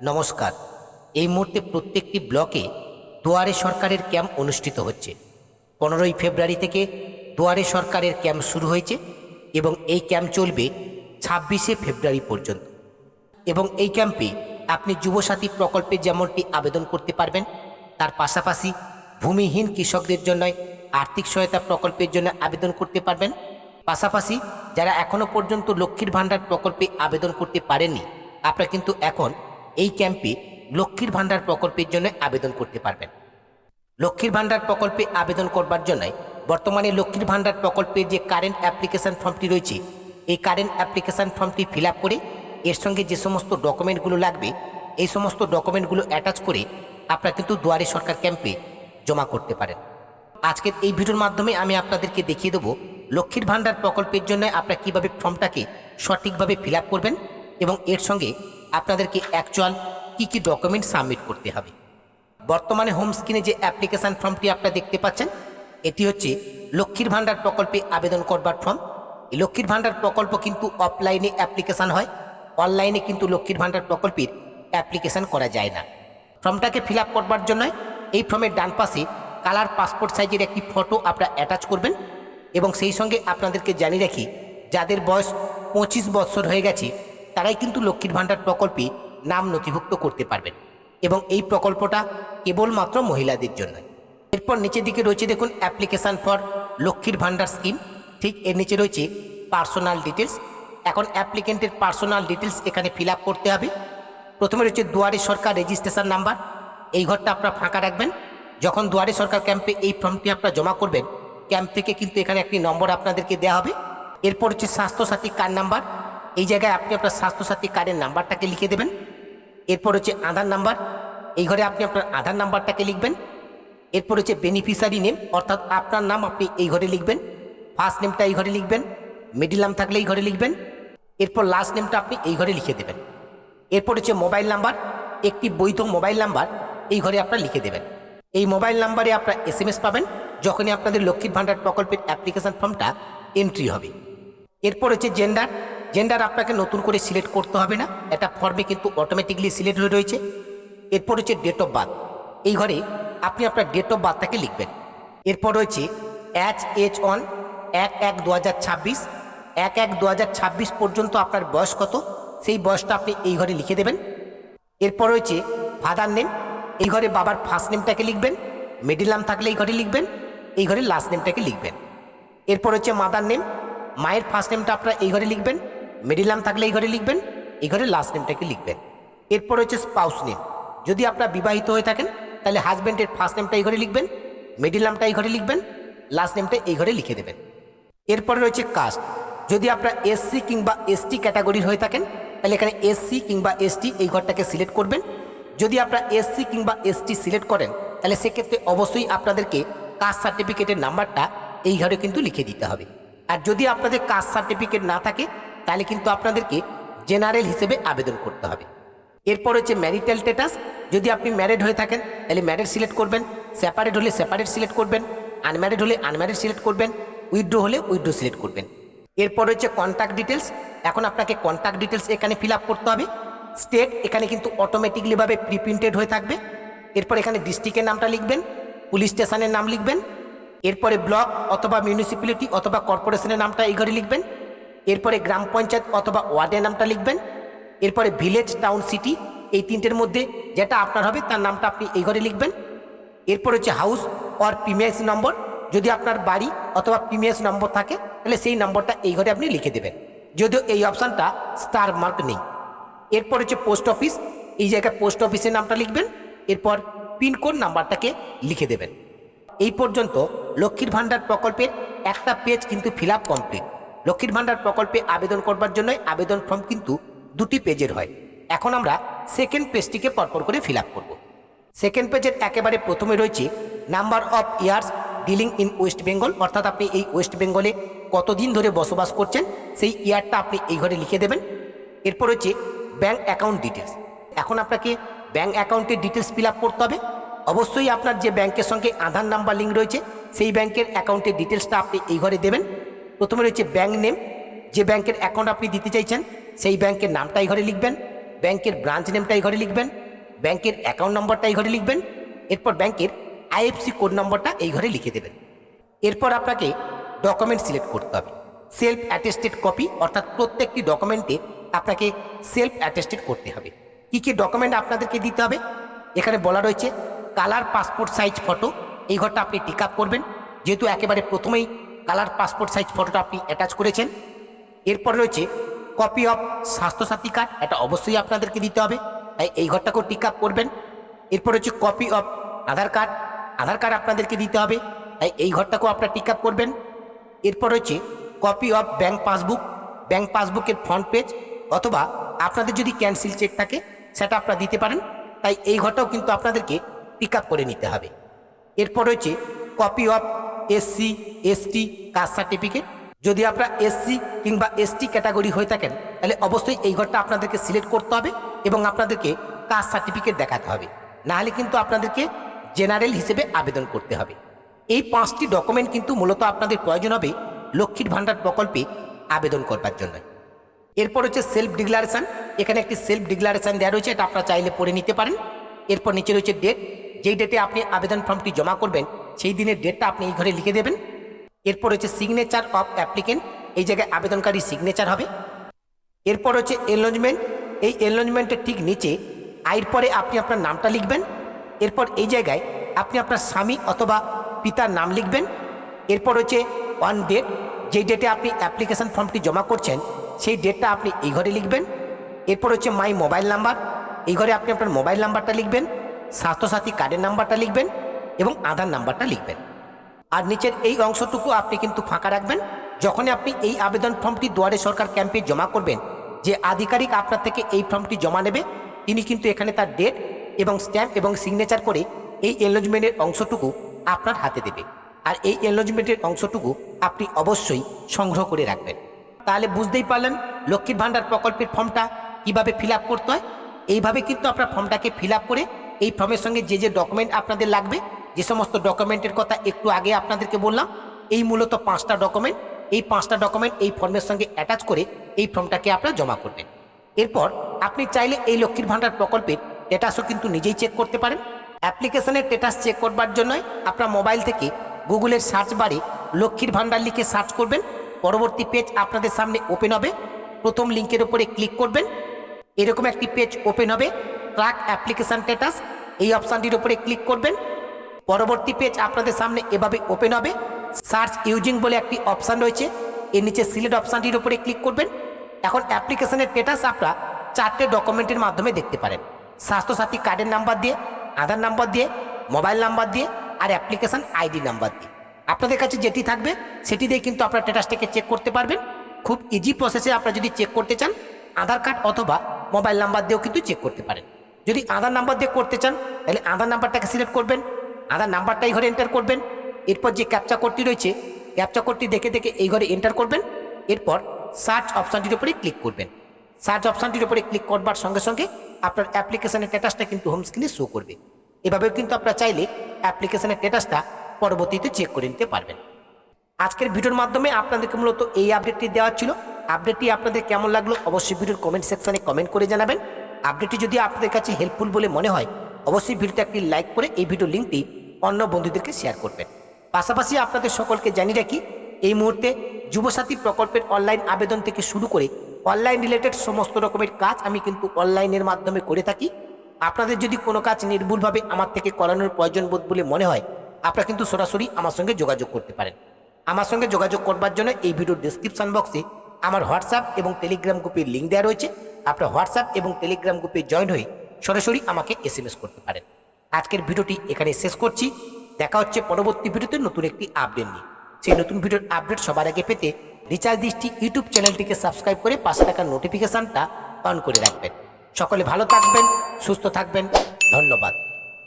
নমস্কার। এই মুহূর্তে প্রত্যেকটি ব্লকে দুয়ারে সরকারের ক্যাম্প অনুষ্ঠিত হচ্ছে। 15ই ফেব্রুয়ারি থেকে দুয়ারে সরকারের ক্যাম্প শুরু হয়েছে এবং এই ক্যাম্প চলবে 26শে ফেব্রুয়ারি পর্যন্ত। এবং এই ক্যাম্পে আপনি যুবসাথী প্রকল্পে যেমনটি আবেদন করতে পারবেন, তার পাশাপাশি ভূমিহীন কৃষকদের জন্য আর্থিক সহায়তা প্রকল্পের জন্য আবেদন করতে পারবেন। পাশাপাশি যারা এখনও পর্যন্ত লক্ষ্মীর ভাণ্ডার প্রকল্পে আবেদন করতে পারেননি, আপনারা কিন্তু এখন এই ক্যাম্পে লক্ষ্মীর ভাণ্ডার প্রকল্পের জন্য আবেদন করতে পারবেন। লক্ষ্মীর ভাণ্ডার প্রকল্পে আবেদন করবার জন্য বর্তমানে লক্ষ্মীর ভাণ্ডার প্রকল্পের যে কারেন্ট অ্যাপ্লিকেশন ফর্মটি রয়েছে, এই কারেন্ট অ্যাপ্লিকেশন ফর্মটি ফিল আপ করে এর সঙ্গে যে সমস্ত ডকুমেন্টগুলো লাগবে, এই সমস্ত ডকুমেন্টগুলো অ্যাটাচ করে আপনারা কিন্তু দুয়ারে সরকার ক্যাম্পে জমা করতে পারেন। আজকের এই ভিডিওর মাধ্যমে আমি আপনাদেরকে দেখিয়ে দেবো লক্ষ্মীর ভাণ্ডার প্রকল্পের জন্য আপনারা কীভাবে ফর্মটাকে সঠিকভাবে ফিল আপ করবেন এবং এর সঙ্গে আপনাদেরকে অ্যাকচুয়াল কী ডকুমেন্ট সাবমিট করতে হবে। বর্তমানে হোম স্ক্রিনে যে অ্যাপ্লিকেশান ফর্মটি আপনারা দেখতে পাচ্ছেন, এটি হচ্ছে লক্ষ্মীর ভাণ্ডার প্রকল্পে আবেদন করবার ফর্ম। এই লক্ষ্মীর ভাণ্ডার প্রকল্প কিন্তু অফলাইনে অ্যাপ্লিকেশান হয়, অনলাইনে কিন্তু লক্ষ্মীর ভাণ্ডার প্রকল্পের অ্যাপ্লিকেশান করা যায় না। ফর্মটাকে ফিল আপ করবার জন্য এই ফর্মের ডান পাশে কালার পাসপোর্ট সাইজের একটি ফটো আপনারা অ্যাটাচ করবেন এবং সেই সঙ্গে আপনাদেরকে জানিয়ে রাখি, যাদের বয়স 25 বছর হয়ে গেছে তারাই কিন্তু লক্ষ্মীর ভাণ্ডার প্রকল্পে নাম নথিভুক্ত করতে পারবেন এবং এই প্রকল্পটা কেবলমাত্র মহিলাদের জন্য। এরপর নিচের দিকে রয়েছে দেখুন অ্যাপ্লিকেশান ফর লক্ষ্মীর ভাণ্ডার স্কিম, ঠিক এর নিচে রয়েছে পার্সোনাল ডিটেলস। এখন অ্যাপ্লিকেন্টের পার্সোনাল ডিটেলস এখানে ফিল আপ করতে হবে। প্রথমে রয়েছে দুয়ারে সরকার রেজিস্ট্রেশন নাম্বার, এই ঘরটা আপনারা ফাঁকা রাখবেন। যখন দুয়ারে সরকার ক্যাম্পে এই ফর্মটি আপনারা জমা করবেন, ক্যাম্প থেকে কিন্তু এখানে একটি নম্বর আপনাদেরকে দেওয়া হবে। এরপর হচ্ছে স্বাস্থ্যসাথী কার্ড নাম্বার, এই জায়গায় আপনি আপনার স্বাস্থ্যসাথী কার্ডের নাম্বারটাকে লিখে দেবেন। এরপর হচ্ছে আধার নাম্বার, এই ঘরে আপনি আপনার আধার নাম্বারটাকে লিখবেন। এরপর হচ্ছে বেনিফিশিয়ারি নেম, অর্থাৎ আপনার নাম আপনি এই ঘরে লিখবেন। ফার্স্ট নেমটা এই ঘরে লিখবেন, মিডিল নাম থাকলে এই ঘরে লিখবেন। এরপর লাস্ট নেমটা আপনি এই ঘরে লিখে দেবেন। এরপর হচ্ছে মোবাইল নাম্বার, একটি বৈধ মোবাইল নাম্বার এই ঘরে আপনারা লিখে দেবেন। এই মোবাইল নাম্বারে আপনারা SMS পাবেন যখনই আপনাদের লক্ষ্মীর ভাণ্ডার প্রকল্পের অ্যাপ্লিকেশন ফর্মটা এন্ট্রি হবে। এরপর হচ্ছে জেন্ডার আপনাকে নতুন করে সিলেক্ট করতে হবে না, এটা ফর্মে কিন্তু অটোমেটিকলি সিলেক্ট হয়ে রয়েছে। এরপর হচ্ছে ডেট অফ বার্থ, এই ঘরে আপনি আপনার ডেট অফ বার্থটাকে লিখবেন। এরপর রয়েছে H1 1/1/2026, 1/1/2026 পর্যন্ত আপনার বয়স কত, সেই বয়সটা আপনি এই ঘরে লিখে দেবেন। এরপর রয়েছে ফাদার নেম, এই ঘরে বাবার ফার্স্ট নেমটাকে লিখবেন, মিডিল নাম থাকলে এই ঘরে লিখবেন, এই ঘরে লাস্ট নেমটাকে লিখবেন। এরপর হচ্ছে মাদার নেম, মায়ের ফার্স্ট নেমটা আপনারা এই ঘরে লিখবেন, মিডিল নাম থাকলে এই ঘরে লিখবেন, এই ঘরে লাস্ট নেমটাকে লিখবেন। এরপর হচ্ছে স্পাউস নেম, যদি আপনারা বিবাহিত হয়ে থাকেন তাহলে হাজব্যান্ডের ফার্স্ট নেমটা এই ঘরে লিখবেন, মিডিল নামটা এই ঘরে লিখবেন, লাস্ট নেমটা এই ঘরে লিখে দেবেন। এরপরে রয়েছে কাস্ট, যদি আপনারা SC কিংবা ST ক্যাটাগরির হয়ে থাকেন তাহলে এখানে SC কিংবা ST এই ঘরটাকে সিলেক্ট করবেন। যদি আপনারা SC কিংবা ST সিলেক্ট করেন তাহলে সেক্ষেত্রে অবশ্যই আপনাদেরকে কাস্ট সার্টিফিকেটের নাম্বারটা এই ঘরে কিন্তু লিখে দিতে হবে। আর যদি আপনাদের কাস্ট সার্টিফিকেট না থাকে তাহলে কিন্তু আপনাদেরকে জেনারেল হিসেবে আবেদন করতে হবে। এরপর হচ্ছে ম্যারিটাল স্ট্যাটাস, যদি আপনি ম্যারিড হয়ে থাকেন তাহলে ম্যারিড সিলেক্ট করবেন, সেপারেট হলে সেপারেট সিলেক্ট করবেন, আনম্যারিড হলে আনম্যারিড সিলেক্ট করবেন, উইথড্র হলে উইথড্র সিলেক্ট করবেন। এরপর হচ্ছে কন্ট্যাক্ট ডিটেলস, এখন আপনাকে কন্ট্যাক্ট ডিটেলস এখানে ফিল আপ করতে হবে। স্টেট এখানে কিন্তু অটোমেটিকলিভাবে প্রিপ্রিন্টেড হয়ে থাকবে। এরপর এখানে ডিস্ট্রিক্টের নামটা লিখবেন, পুলিশ স্টেশনের নাম লিখবেন। এরপরে ব্লক অথবা মিউনিসিপ্যালিটি অথবা কর্পোরেশনের নামটা এই ঘরে লিখবেন। এরপরে গ্রাম পঞ্চায়েত অথবা ওয়ার্ডের নামটা লিখবেন। এরপরে ভিলেজ, টাউন, সিটি এই তিনটের মধ্যে যেটা আপনার হবে তার নামটা আপনি এই ঘরে লিখবেন। এরপর হচ্ছে হাউস অর প্রিমিয়াস নম্বর, যদি আপনার বাড়ি অথবা প্রিমিয়াস নম্বর থাকে তাহলে সেই নম্বরটা এই ঘরে আপনি লিখে দেবেন, যদিও এই অপশানটা স্টার মার্ক নেই। এরপর হচ্ছে পোস্ট অফিস, এই জায়গায় পোস্ট অফিসের নামটা লিখবেন। এরপর পিনকোড নাম্বারটাকে লিখে দেবেন। এই পর্যন্ত লক্ষ্মীর ভাণ্ডার প্রকল্পের একটা পেজ কিন্তু ফিল আপ কমপ্লিট। লক্ষ্মীর ভাণ্ডার প্রকল্পে আবেদন করবার জন্য আবেদন ফর্ম কিন্তু 2টি পেজের হয়। এখন আমরা সেকেন্ড পেজটিকে পরপর করে ফিল আপ করবো। সেকেন্ড পেজের একেবারে প্রথমে রয়েছে number of years dealing in West Bengal, অর্থাৎ আপনি এই ওয়েস্ট বেঙ্গলে কতদিন ধরে বসবাস করছেন সেই ইয়ারটা আপনি এই ঘরে লিখে দেবেন। এরপর হচ্ছে ব্যাঙ্ক অ্যাকাউন্ট ডিটেলস, এখন আপনাকে ব্যাঙ্ক অ্যাকাউন্টের ডিটেলস ফিল আপ করতে হবে। অবশ্যই আপনার যে ব্যাংকের সঙ্গে আধার নাম্বার লিঙ্ক রয়েছে সেই ব্যাংকের অ্যাকাউন্টের ডিটেলসটা আপনি এই ঘরে দেবেন। প্রথমে রয়েছে ব্যাঙ্ক নেম, যে ব্যাংকের অ্যাকাউন্ট আপনি দিতে চাইছেন সেই ব্যাংকের নামটা এই ঘরে লিখবেন। ব্যাংকের ব্রাঞ্চ নেমটা এই ঘরে লিখবেন, ব্যাংকের অ্যাকাউন্ট নম্বরটা এই ঘরে লিখবেন, এরপর ব্যাংকের আইএফসি কোড নম্বরটা এই ঘরে লিখে দেবেন। এরপর আপনাকে ডকুমেন্ট সিলেক্ট করতে হবে। সেলফ অ্যাটেস্টেড কপি, অর্থাৎ প্রত্যেকটি ডকুমেন্টে আপনাকে সেলফ অ্যাটেস্টেড করতে হবে। কী কী ডকুমেন্ট আপনাদেরকে দিতে হবে এখানে বলা রয়েছে। কালার পাসপোর্ট সাইজ ফটো, এই ঘরটা আপনি টিক আপ করবেন, যেহেতু একেবারে প্রথমেই কালার পাসপোর্ট সাইজ ফটোটা আপনি অ্যাটাচ করেছেন। এরপর রয়েছে কপি অফ স্বাস্থ্যসাথী কার্ড, এটা অবশ্যই আপনাদেরকে দিতে হবে, তাই এই ঘরটাকেও টিক আপ করবেন। এরপর হচ্ছে copy of Aadhaar card, Aadhaar card আপনাদেরকে দিতে হবে, তাই এই ঘরটাকেও আপনারা টিক আপ করবেন। এরপর হচ্ছে copy of bank passbook, bank পাসবুকের ফ্রন্ট পেজ, অথবা আপনাদের যদি ক্যান্সেল চেক থাকে সেটা আপনারা দিতে পারেন, তাই এই ঘরটাও কিন্তু আপনাদেরকে পিক আপ করে নিতে হবে। এরপর রয়েছে copy of SC ST caste certificate, যদি আপনারা এসসি কিংবা এসটি ক্যাটাগরি হয়ে থাকেন তাহলে অবশ্যই এই ঘরটা আপনাদেরকে সিলেক্ট করতে হবে এবং আপনাদেরকে কাস্ট সার্টিফিকেট দেখাতে হবে, নাহলে কিন্তু আপনাদেরকে জেনারেল হিসেবে আবেদন করতে হবে। এই 5টি ডকুমেন্ট কিন্তু মূলত আপনাদের প্রয়োজন হবে লক্ষ্মীর ভাণ্ডার প্রকল্পে আবেদন করবার জন্য। এরপর হচ্ছে সেলফ ডিক্লারেশন, এখানে একটি সেলফ ডিক্লারেশন দেওয়া রয়েছে, এটা আপনারা চাইলে পড়ে নিতে পারেন। এরপর নিচে রয়েছে ডেট, যেই ডেটে আপনি আবেদন ফর্মটি জমা করবেন সেই দিনের ডেটটা আপনি এই ঘরে লিখে দেবেন। এরপর হচ্ছে সিগনেচার অফ অ্যাপ্লিকেন্ট, এই জায়গায় আবেদনকারী সিগনেচার হবে। এরপর হচ্ছে এনলজমেন্ট, এই এনলজমেন্টের ঠিক নিচে আয়ের পরে আপনি আপনার নামটা লিখবেন। এরপর এই জায়গায় আপনি আপনার স্বামী অথবা পিতার নাম লিখবেন। এরপর হচ্ছে অন ডেট, যেই ডেটে আপনি অ্যাপ্লিকেশন ফর্মটি জমা করছেন সেই ডেটটা আপনি এই ঘরে লিখবেন। এরপর হচ্ছে মাই মোবাইল নাম্বার, এই ঘরে আপনি আপনার মোবাইল নাম্বারটা লিখবেন, স্বাস্থ্যসাথী কার্ডের নাম্বারটা লিখবেন এবং আধার নাম্বারটা লিখবেন। আর নিচের এই অংশটুকু আপনি কিন্তু ফাঁকা রাখবেন। যখনই আপনি এই আবেদন ফর্মটি দুয়ারে সরকার ক্যাম্পে জমা করবেন, যে আধিকারিক আপনার থেকে এই ফর্মটি জমা নেবে তিনি কিন্তু এখানে তার ডেট এবং স্ট্যাম্প এবং সিগনেচার করে এই এনলজমেন্টের অংশটুকু আপনার হাতে দেবে। আর এই এনলজমেন্টের অংশটুকু আপনি অবশ্যই সংগ্রহ করে রাখবেন। তাহলে বুঝতেই পারলেন লক্ষ্মীর ভাণ্ডার প্রকল্পের ফর্মটা কিভাবে ফিল আপ করতে হয়। এইভাবে কিন্তু আপনার ফর্মটাকে ফিল আপ করে এই ফর্মের সঙ্গে যে যে ডকুমেন্ট আপনাদের লাগবে, যে সমস্ত ডকুমেন্টের কথা একটু আগে আপনাদেরকে বললাম, এই মূলত 5টা ডকুমেন্ট, এই 5টা ডকুমেন্ট এই ফর্মের সঙ্গে অ্যাটাচ করে এই ফর্মটাকে আপনারা জমা করবেন। এরপর আপনি চাইলে এই লক্ষ্মীর ভাণ্ডার প্রকল্পের স্ট্যাটাসও কিন্তু নিজেই চেক করতে পারেন। অ্যাপ্লিকেশনের স্ট্যাটাস চেক করবার জন্য আপনার মোবাইল থেকে গুগলের সার্চ বারে লক্ষ্মীর ভাণ্ডার লিখে সার্চ করবেন। পরবর্তী পেজ আপনাদের সামনে ওপেন হবে, প্রথম লিঙ্কের উপরে ক্লিক করবেন, এরকম একটি পেজ ওপেন হবে। ট্র্যাক অ্যাপ্লিকেশন স্ট্যাটাস, এই অপশানটির উপরে ক্লিক করবেন। পরবর্তী পেজ আপনাদের সামনে এভাবে ওপেন হবে। সার্চ ইউজিং বলে একটি অপশান রয়েছে, এর নিচে সিলেক্ট অপশানটির উপরে ক্লিক করবেন। এখন অ্যাপ্লিকেশনের স্ট্যাটাস আপনারা 4টে ডকুমেন্টের মাধ্যমে দেখতে পারেন, স্বাস্থ্যসাথী কার্ডের নাম্বার দিয়ে, আধার নাম্বার দিয়ে, মোবাইল নাম্বার দিয়ে আর অ্যাপ্লিকেশন আইডি নাম্বার দিয়ে। আপনাদের কাছে যেটি থাকবে সেটি দিয়ে কিন্তু আপনার স্ট্যাটাসটাকে চেক করতে পারবেন। খুব ইজি প্রসেসে আপনারা যদি চেক করতে চান আধার কার্ড অথবা মোবাইল নাম্বার দিয়েও কিন্তু চেক করতে পারেন। যদি আধার নাম্বার দিয়ে করতে চান তাহলে আধার নাম্বারটাকে সিলেক্ট করবেন, আধার নাম্বারটা এই ঘরে এন্টার করবেন। এরপর যে ক্যাপচা কোডটি রয়েছে ক্যাপচা কোডটি দেখে দেখে এই ঘরে এন্টার করবেন। এরপর সার্চ অপশানটির উপরে ক্লিক করবেন। সার্চ অপশানটির উপরে ক্লিক করবার সঙ্গে সঙ্গে আপনার অ্যাপ্লিকেশনের স্ট্যাটাসটা কিন্তু হোম স্ক্রিনে শো করবে। এভাবেও কিন্তু আপনারা চাইলে অ্যাপ্লিকেশনের স্ট্যাটাসটা পরবর্তীতে চেক করে নিতে পারবেন। আজকের ভিডিওর মাধ্যমে আপনাদেরকে মূলত এই আপডেটটি দেওয়া ছিল। আপডেটটি আপনাদের কেমন লাগলো অবশ্যই ভিডিওর কমেন্ট সেকশনে কমেন্ট করে জানাবেন। আপডেটটি যদি আপনাদের কাছে হেল্পফুল বলে মনে হয় অবশ্যই ভিডিওতে একটি লাইক করে এই ভিডিও লিঙ্কটি অন্য বন্ধুদেরকে শেয়ার করবেন। পাশাপাশি আপনাদের সকলকে জানিয়ে রাখি, এই মুহূর্তে যুবসাথী প্রকল্পের অনলাইন আবেদন থেকে শুরু করে অনলাইন রিলেটেড সমস্ত রকমের কাজ আমি কিন্তু অনলাইনের মাধ্যমে করে থাকি। আপনাদের যদি কোনো কাজ নির্ভুলভাবে আমার থেকে করানোর প্রয়োজন বোধ বলে মনে হয় আপনারা কিন্তু সরাসরি আমার সঙ্গে যোগাযোগ করতে পারেন। আমার সঙ্গে যোগাযোগ করবার জন্য এই ভিডিওর ডেসক্রিপশন বক্সে আমার হোয়াটসঅ্যাপ এবং টেলিগ্রাম গ্রুপের লিঙ্ক দেওয়া রয়েছে। আপনার হোয়াটসঅ্যাপ এবং টেলিগ্রাম গ্রুপে জয়েন হয়ে সরাসরি আমাকে SMS করতে পারেন। আজকের ভিডিওটি এখানে শেষ করছি। দেখা হচ্ছে পরবর্তী ভিডিওতে নতুন একটি আপডেট নিয়ে। সেই নতুন ভিডিওর আপডেট সবার আগে পেতে রিচার্জ দৃষ্টি ইউটিউব চ্যানেলটিকে সাবস্ক্রাইব করে পাশে থাকা নোটিফিকেশনটা অন করে রাখবেন। সকলে ভালো থাকবেন, সুস্থ থাকবেন। ধন্যবাদ।